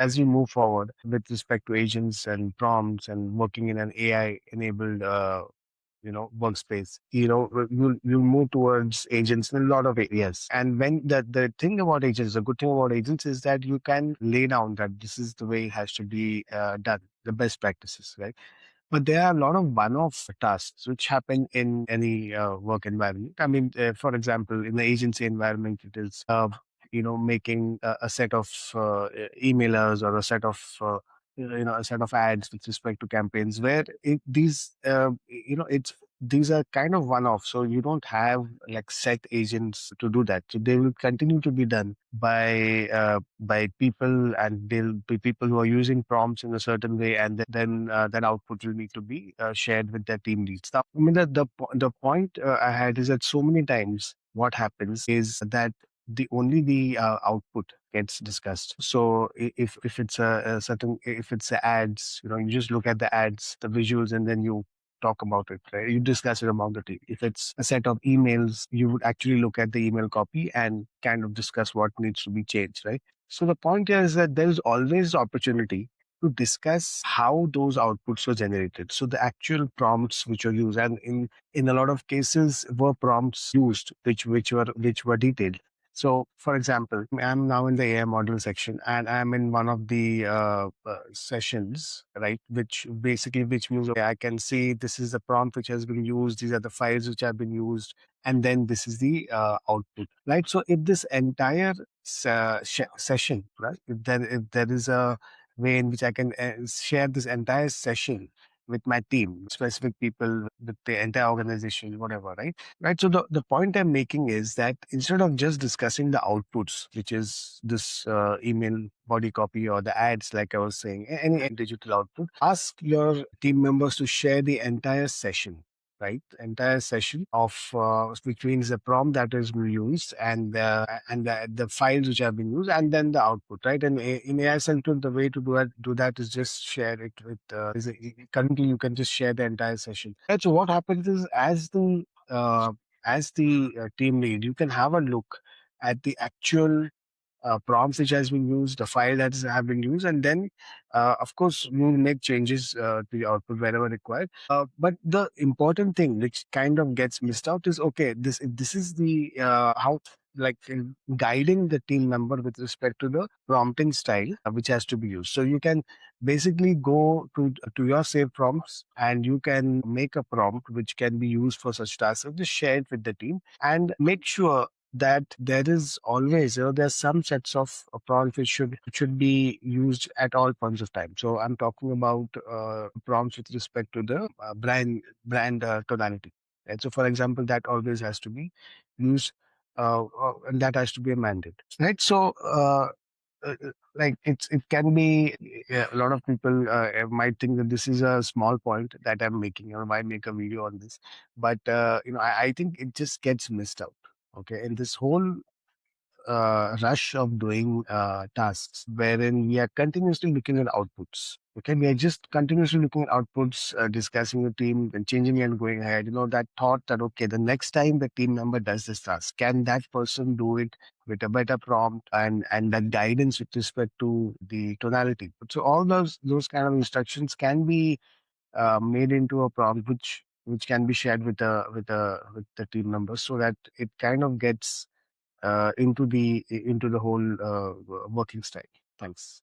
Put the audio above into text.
as we move forward with respect to agents and prompts and working in an AI enabled workspace, you'll move towards agents in a lot of areas. And when the thing about agents, the good thing about agents is that you can lay down that this is the way it has to be done, the best practices, right? But there are a lot of one-off tasks which happen in any work environment. I mean, for example, in the agency environment, it is making a set of emailers or a set of a set of ads with respect to campaigns where it's these are kind of one-off, so you don't have like set agents to do that. So they will continue to be done by people, and they'll be people who are using prompts in a certain way, and then that output will need to be shared with their team leads. Now, I mean, the point I had is that so many times what happens is that the output gets discussed. So if it's a certain, if it's a ads, you just look at the ads, the visuals, and then you talk about it, right? You discuss it among the team. If it's a set of emails, you would actually look at the email copy and kind of discuss what needs to be changed, right? So the point here is that there is always the opportunity to discuss how those outputs were generated. So the actual prompts which were used, and in a lot of cases were prompts used which were detailed. So, for example, I'm now in the AI model section, and I'm in one of the sessions, right? Which means, okay, I can see this is the prompt which has been used. These are the files which have been used, and then this is the output, right? So, if this entire session, right? If there is a way in which I can share this entire session with my team, specific people, with the entire organization, whatever, right? Right. So the point I'm making is that instead of just discussing the outputs, which is this email body copy or the ads, like I was saying, any digital output, ask your team members to share the entire session, right? Entire session of which means the prompt that is being used, and the files which have been used, and then the output, right? And in AI Central, the way to do that is just share it with. Currently, you can just share the entire session. Right. So what happens is, uh, as the team lead, you can have a look at the actual prompts which has been used, the file that have been used, and then, of course, you will make changes to the output wherever required. But the important thing which kind of gets missed out is, okay, this is the how, like, guiding the team member with respect to the prompting style which has to be used. So you can basically go to your save prompts, and you can make a prompt which can be used for such tasks. So just share it with the team and make sure that there is always, there's some sets of prompts which should be used at all points of time. So I'm talking about prompts with respect to the brand tonality. Right? So for example, that always has to be used, and that has to be a mandate. Right? So like it can be, yeah, a lot of people might think that this is a small point that I'm making, or might make a video on this, but I think it just gets missed out. Okay, in this whole rush of doing tasks wherein we are continuously looking at outputs. Okay, we are just continuously looking at outputs, discussing the team and changing and going ahead. That thought that, okay, the next time the team member does this task, can that person do it with a better prompt and that guidance with respect to the tonality. So all those kind of instructions can be made into a prompt which can be shared with the team members, so that it kind of gets into the whole working style. Thanks.